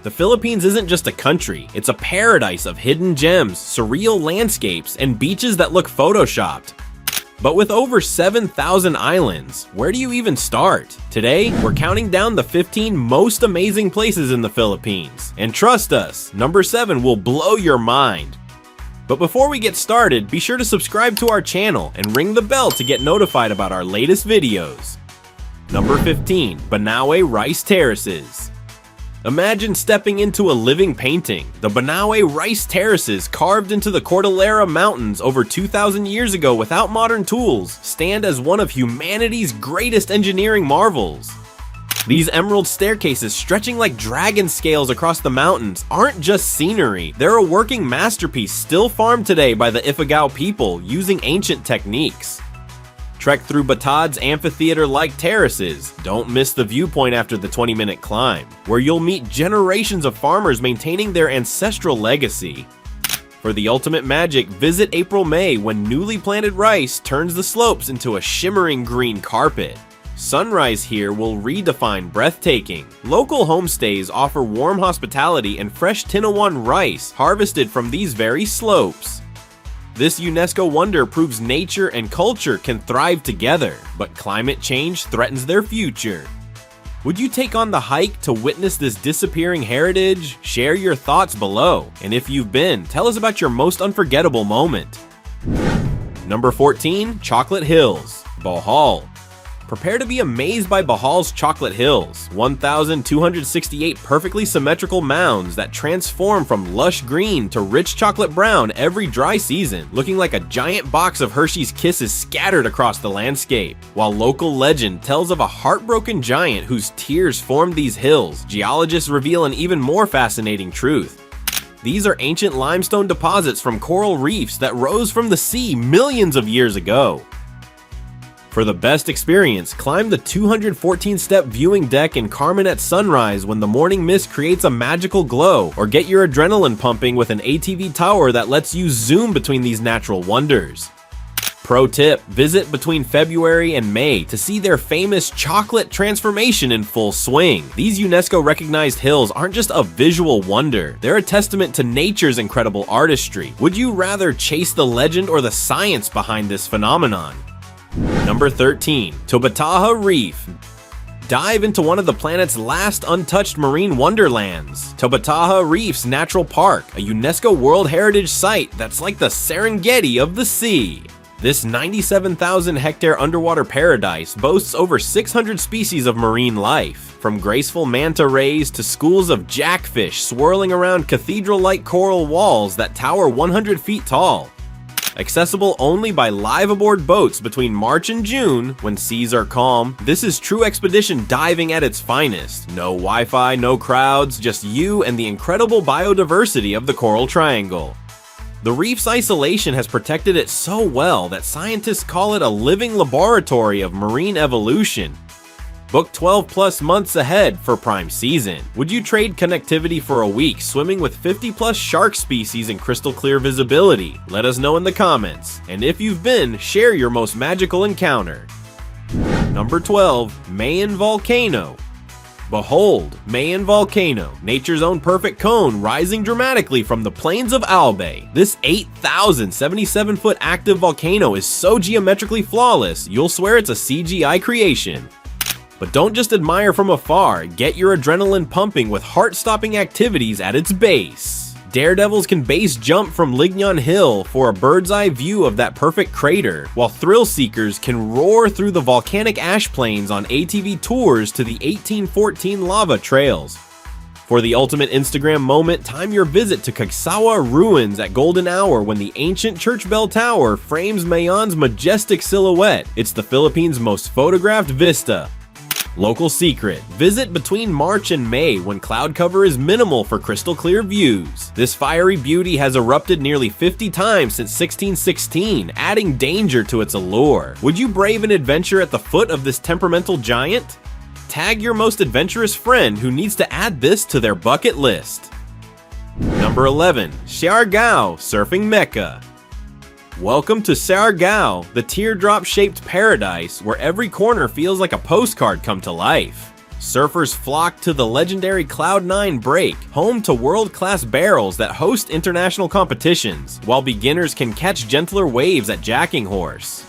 The Philippines isn't just a country, it's a paradise of hidden gems, surreal landscapes, and beaches that look photoshopped. But with over 7,000 islands, where do you even start? Today, we're counting down the 15 most amazing places in the Philippines. And trust us, number 7 will blow your mind. But before we get started, be sure to subscribe to our channel and ring the bell to get notified about our latest videos. Number 15, Banaue Rice Terraces. Imagine stepping into a living painting. The Banaue Rice Terraces, carved into the Cordillera Mountains over 2,000 years ago without modern tools, stand as one of humanity's greatest engineering marvels. These emerald staircases stretching like dragon scales across the mountains aren't just scenery, they're a working masterpiece still farmed today by the Ifugao people using ancient techniques. Trek through Batad's amphitheater-like terraces. Don't miss the viewpoint after the 20-minute climb, where you'll meet generations of farmers maintaining their ancestral legacy. For the ultimate magic, visit April-May when newly planted rice turns the slopes into a shimmering green carpet. Sunrise here will redefine breathtaking. Local homestays offer warm hospitality and fresh Tinawan rice harvested from these very slopes. This UNESCO wonder proves nature and culture can thrive together, but climate change threatens their future. Would you take on the hike to witness this disappearing heritage? Share your thoughts below, and if you've been, tell us about your most unforgettable moment. Number 14, Chocolate Hills, Bohol. Prepare to be amazed by Bohol's Chocolate Hills, 1,268 perfectly symmetrical mounds that transform from lush green to rich chocolate brown every dry season, looking like a giant box of Hershey's Kisses scattered across the landscape. While local legend tells of a heartbroken giant whose tears formed these hills, geologists reveal an even more fascinating truth. These are ancient limestone deposits from coral reefs that rose from the sea millions of years ago. For the best experience, climb the 214-step viewing deck in Carmen at sunrise when the morning mist creates a magical glow, or get your adrenaline pumping with an ATV tower that lets you zoom between these natural wonders. Pro tip, visit between February and May to see their famous chocolate transformation in full swing. These UNESCO-recognized hills aren't just a visual wonder, they're a testament to nature's incredible artistry. Would you rather chase the legend or the science behind this phenomenon? Number 13, Tobataha Reef. Dive into one of the planet's last untouched marine wonderlands, Tobataha Reef's Natural Park, a UNESCO World Heritage Site that's like the Serengeti of the sea. This 97,000-hectare underwater paradise boasts over 600 species of marine life, from graceful manta rays to schools of jackfish swirling around cathedral-like coral walls that tower 100 feet tall. Accessible only by live-aboard boats between March and June, when seas are calm, this is true expedition diving at its finest. No Wi-Fi, no crowds, just you and the incredible biodiversity of the Coral Triangle. The reef's isolation has protected it so well that scientists call it a living laboratory of marine evolution. Book 12+ months ahead for prime season. Would you trade connectivity for a week swimming with 50+ shark species in crystal clear visibility? Let us know in the comments. And if you've been, share your most magical encounter. Number 12, Mayon Volcano. Behold, Mayon Volcano, nature's own perfect cone rising dramatically from the plains of Albay. This 8,077-foot active volcano is so geometrically flawless, you'll swear it's a CGI creation. But don't just admire from afar, get your adrenaline pumping with heart-stopping activities at its base. Daredevils can base jump from Lignon Hill for a bird's-eye view of that perfect crater, while thrill seekers can roar through the volcanic ash plains on ATV tours to the 1814 lava trails. For the ultimate Instagram moment, time your visit to Cagsawa Ruins at golden hour when the ancient church bell tower frames Mayon's majestic silhouette. It's the Philippines' most photographed vista. Local secret, visit between March and May when cloud cover is minimal for crystal clear views. This fiery beauty has erupted nearly 50 times since 1616, adding danger to its allure. Would you brave an adventure at the foot of this temperamental giant? Tag your most adventurous friend who needs to add this to their bucket list. Number 11, Siargao Surfing Mecca. Welcome to Siargao, the teardrop-shaped paradise where every corner feels like a postcard come to life. surfers flock to the legendary Cloud9 Break, home to world-class barrels that host international competitions, while beginners can catch gentler waves at Jacking Horse.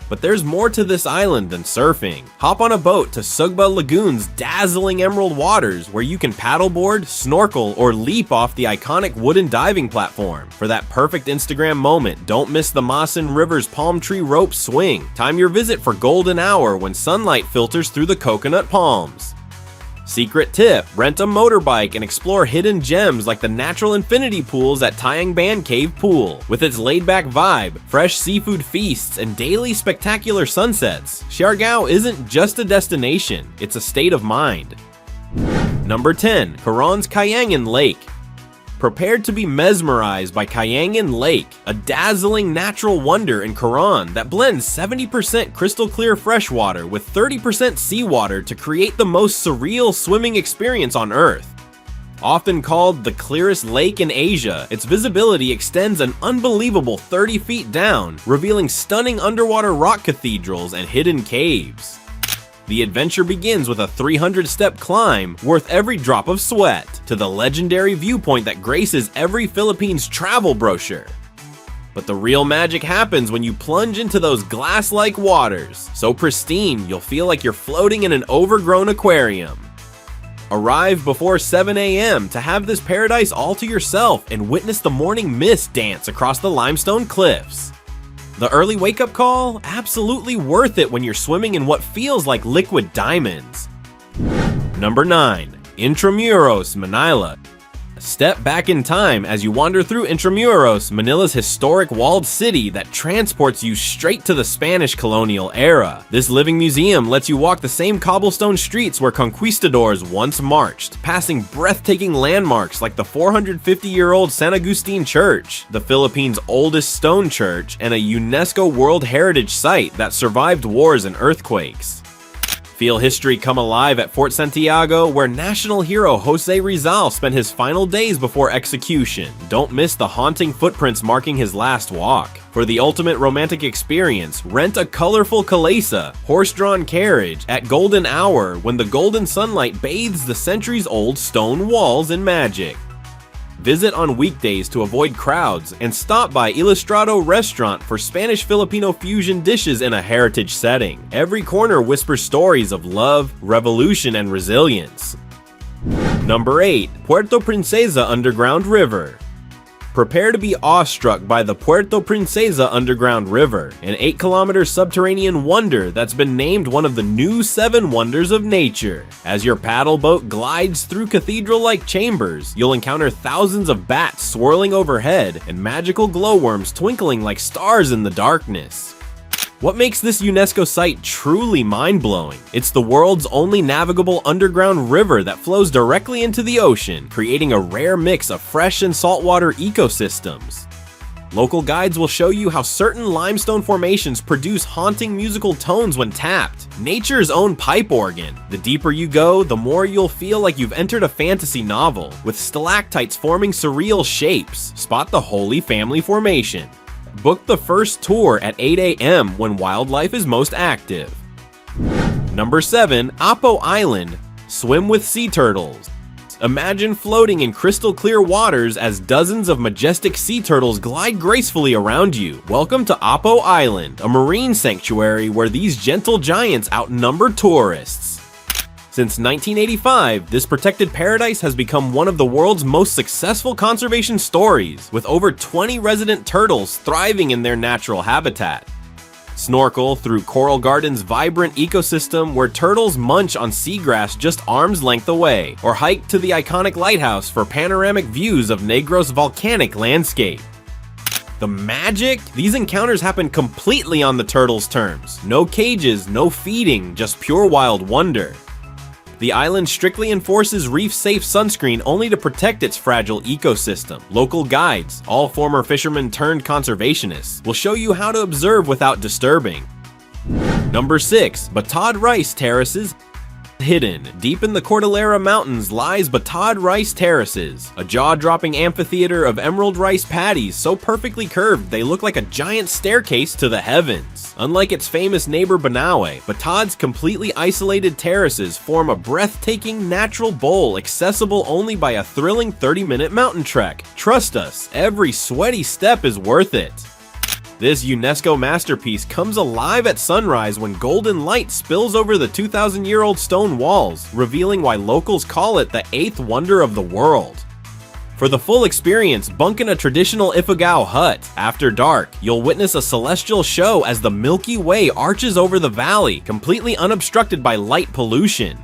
But there's more to this island than surfing. Hop on a boat to Sugba Lagoon's dazzling emerald waters where you can paddleboard, snorkel, or leap off the iconic wooden diving platform. For that perfect Instagram moment, don't miss the Maasin River's palm tree rope swing. Time your visit for golden hour when sunlight filters through the coconut palms. Secret tip, rent a motorbike and explore hidden gems like the natural infinity pools at Tayang Ban Cave Pool. With its laid-back vibe, fresh seafood feasts, and daily spectacular sunsets, Siargao isn't just a destination, it's a state of mind. Number 10. Coron's Kayangan Lake. Prepared to be mesmerized by Kayangan Lake, a dazzling natural wonder in Coron that blends 70% crystal clear freshwater with 30% seawater to create the most surreal swimming experience on Earth. Often called the clearest lake in Asia, its visibility extends an unbelievable 30 feet down, revealing stunning underwater rock cathedrals and hidden caves. The adventure begins with a 300-step climb worth every drop of sweat to the legendary viewpoint that graces every Philippines travel brochure. But the real magic happens when you plunge into those glass-like waters, so pristine you'll feel like you're floating in an overgrown aquarium. Arrive before 7 a.m. to have this paradise all to yourself and witness the morning mist dance across the limestone cliffs. The early wake-up call? Absolutely worth it when you're swimming in what feels like liquid diamonds. Number 9. Intramuros, Manila. Step back in time as you wander through Intramuros, Manila's historic walled city that transports you straight to the Spanish colonial era. This living museum lets you walk the same cobblestone streets where conquistadors once marched, passing breathtaking landmarks like the 450-year-old San Agustin Church, the Philippines' oldest stone church, and a UNESCO World Heritage Site that survived wars and earthquakes. Feel history come alive at Fort Santiago, where national hero Jose Rizal spent his final days before execution. Don't miss the haunting footprints marking his last walk. For the ultimate romantic experience, rent a colorful kalesa, horse-drawn carriage, at golden hour when the golden sunlight bathes the centuries-old stone walls in magic. Visit on weekdays to avoid crowds, and stop by Ilustrado Restaurant for Spanish-Filipino fusion dishes in a heritage setting. Every corner whispers stories of love, revolution, and resilience. Number 8. Puerto Princesa Underground River. Prepare to be awestruck by the Puerto Princesa Underground River, an 8-kilometer subterranean wonder that's been named one of the new 7 wonders of nature. As your paddle boat glides through cathedral-like chambers, you'll encounter thousands of bats swirling overhead and magical glowworms twinkling like stars in the darkness. What makes this UNESCO site truly mind-blowing? It's the world's only navigable underground river that flows directly into the ocean, creating a rare mix of fresh and saltwater ecosystems. Local guides will show you how certain limestone formations produce haunting musical tones when tapped. Nature's own pipe organ. The deeper you go, the more you'll feel like you've entered a fantasy novel, with stalactites forming surreal shapes. Spot the Holy Family Formation. Book the first tour at 8 a.m. when wildlife is most active. Number 7. Apo Island. Swim with sea turtles. Imagine floating in crystal clear waters as dozens of majestic sea turtles glide gracefully around you. Welcome to Apo Island, a marine sanctuary where these gentle giants outnumber tourists. Since 1985, this protected paradise has become one of the world's most successful conservation stories, with over 20 resident turtles thriving in their natural habitat. Snorkel through Coral Garden's vibrant ecosystem where turtles munch on seagrass just arm's length away, or hike to the iconic lighthouse for panoramic views of Negros' volcanic landscape. The magic? These encounters happen completely on the turtles' terms. No cages, no feeding, just pure wild wonder. The island strictly enforces reef-safe sunscreen only to protect its fragile ecosystem. Local guides, all former fishermen turned conservationists, will show you how to observe without disturbing. Number 6. Batad Rice Terraces. Hidden deep in the Cordillera Mountains lies Batad Rice Terraces, a jaw-dropping amphitheater of emerald rice paddies so perfectly curved they look like a giant staircase to the heavens. Unlike its famous neighbor Banaue, Batad's completely isolated terraces form a breathtaking natural bowl accessible only by a thrilling 30-minute mountain trek. Trust us, every sweaty step is worth it. This UNESCO masterpiece comes alive at sunrise when golden light spills over the 2,000-year-old stone walls, revealing why locals call it the 8th wonder of the world. For the full experience, bunk in a traditional Ifugao hut. After dark, you'll witness a celestial show as the Milky Way arches over the valley, completely unobstructed by light pollution.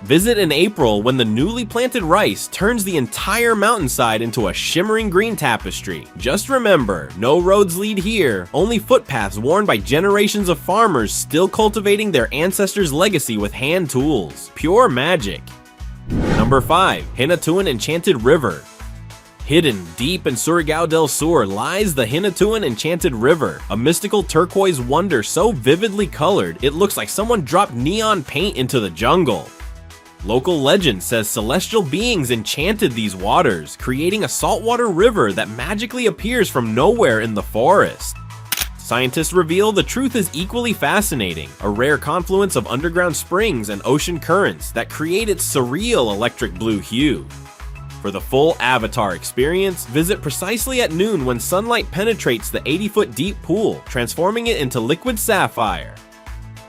Visit in April when the newly planted rice turns the entire mountainside into a shimmering green tapestry. Just remember, no roads lead here, only footpaths worn by generations of farmers still cultivating their ancestors' legacy with hand tools. Pure magic. Number 5. Hinatuan Enchanted River. Hidden deep in Siargao del Sur lies the Hinatuan Enchanted River, a mystical turquoise wonder so vividly colored it looks like someone dropped neon paint into the jungle. Local legend says celestial beings enchanted these waters, creating a saltwater river that magically appears from nowhere in the forest. Scientists reveal the truth is equally fascinating, a rare confluence of underground springs and ocean currents that create its surreal electric blue hue. For the full Avatar experience, visit precisely at noon when sunlight penetrates the 80-foot deep pool, transforming it into liquid sapphire.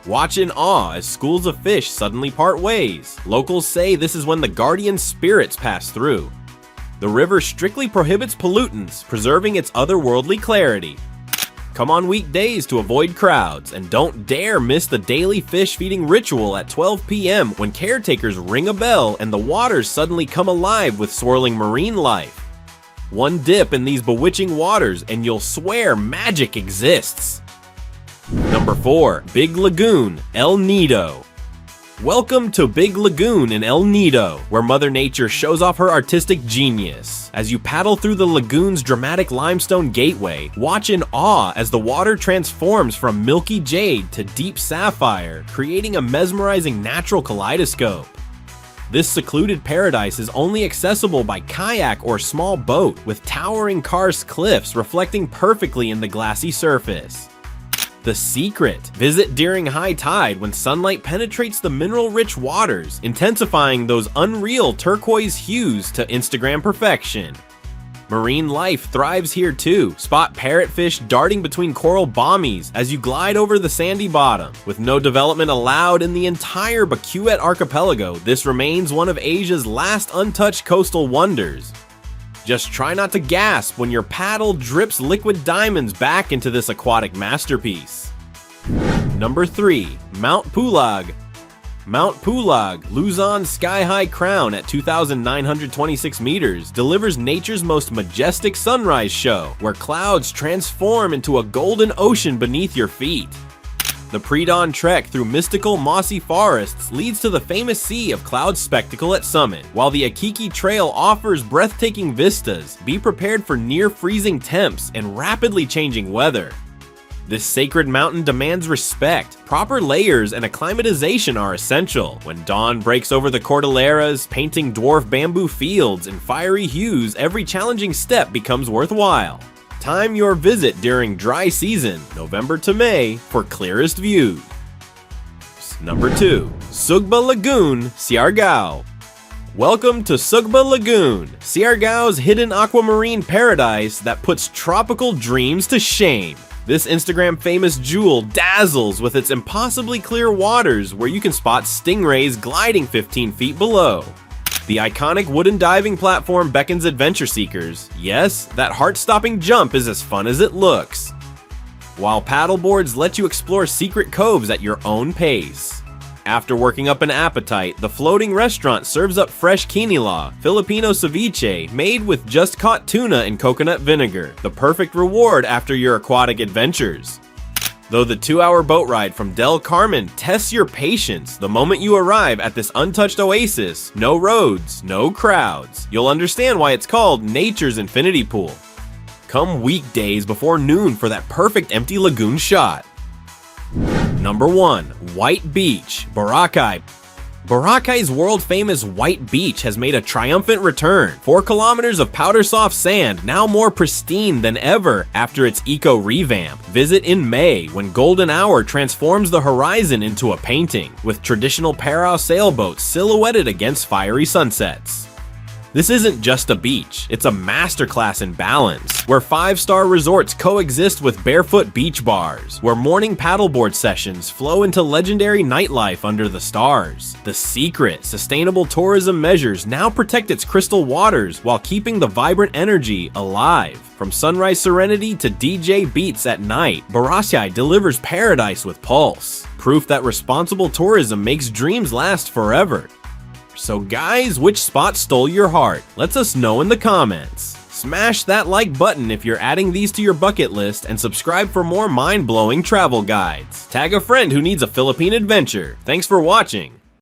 Watch in awe as schools of fish suddenly part ways. Locals say this is when the guardian spirits pass through. The river strictly prohibits pollutants, preserving its otherworldly clarity. Come on weekdays to avoid crowds, and don't dare miss the daily fish feeding ritual at 12 p.m. when caretakers ring a bell and the waters suddenly come alive with swirling marine life. One dip in these bewitching waters and you'll swear magic exists. Number 4. Big Lagoon, El Nido. Welcome to Big Lagoon in El Nido, where Mother Nature shows off her artistic genius. As you paddle through the lagoon's dramatic limestone gateway, watch in awe as the water transforms from milky jade to deep sapphire, creating a mesmerizing natural kaleidoscope. This secluded paradise is only accessible by kayak or small boat, with towering karst cliffs reflecting perfectly in the glassy surface. The secret: visit during high tide when sunlight penetrates the mineral-rich waters, intensifying those unreal turquoise hues to Instagram perfection. Marine life thrives here too. Spot parrotfish darting between coral bommies as you glide over the sandy bottom. With no development allowed in the entire Bacuet archipelago, this remains one of Asia's last untouched coastal wonders. Just try not to gasp when your paddle drips liquid diamonds back into this aquatic masterpiece. Number 3. Mount Pulag. Mount Pulag, Luzon's sky-high crown at 2,926 meters, delivers nature's most majestic sunrise show, where clouds transform into a golden ocean beneath your feet. The pre-dawn trek through mystical mossy forests leads to the famous Sea of Clouds spectacle at summit. While the Akiki Trail offers breathtaking vistas, be prepared for near-freezing temps and rapidly changing weather. This sacred mountain demands respect. Proper layers and acclimatization are essential. When dawn breaks over the Cordilleras, painting dwarf bamboo fields in fiery hues, every challenging step becomes worthwhile. Time your visit during dry season, November to May, for clearest views. Number 2. Sugba Lagoon, Siargao. Welcome to Sugba Lagoon, Siargao's hidden aquamarine paradise that puts tropical dreams to shame. This Instagram-famous jewel dazzles with its impossibly clear waters where you can spot stingrays gliding 15 feet below. The iconic wooden diving platform beckons adventure seekers. Yes, that heart-stopping jump is as fun as it looks. While paddleboards let you explore secret coves at your own pace. After working up an appetite, the floating restaurant serves up fresh quinoa, Filipino ceviche made with just caught tuna and coconut vinegar, the perfect reward after your aquatic adventures. Though the 2-hour boat ride from Del Carmen tests your patience, the moment you arrive at this untouched oasis, no roads, no crowds, you'll understand why it's called Nature's Infinity Pool. Come weekdays before noon for that perfect empty lagoon shot. Number 1. White Beach, Boracay. Boracay's world-famous white beach has made a triumphant return. 4 kilometers of powder-soft sand, now more pristine than ever after its eco-revamp. Visit in May, when golden hour transforms the horizon into a painting, with traditional para sailboats silhouetted against fiery sunsets. This isn't just a beach, it's a masterclass in balance, where 5-star resorts coexist with barefoot beach bars, where morning paddleboard sessions flow into legendary nightlife under the stars. The secret, sustainable tourism measures now protect its crystal waters while keeping the vibrant energy alive. From sunrise serenity to DJ beats at night, Boracay delivers paradise with pulse. Proof that responsible tourism makes dreams last forever. So guys, which spot stole your heart? Let us know in the comments. Smash that like button if you're adding these to your bucket list, and subscribe for more mind-blowing travel guides. Tag a friend who needs a Philippine adventure. Thanks for watching.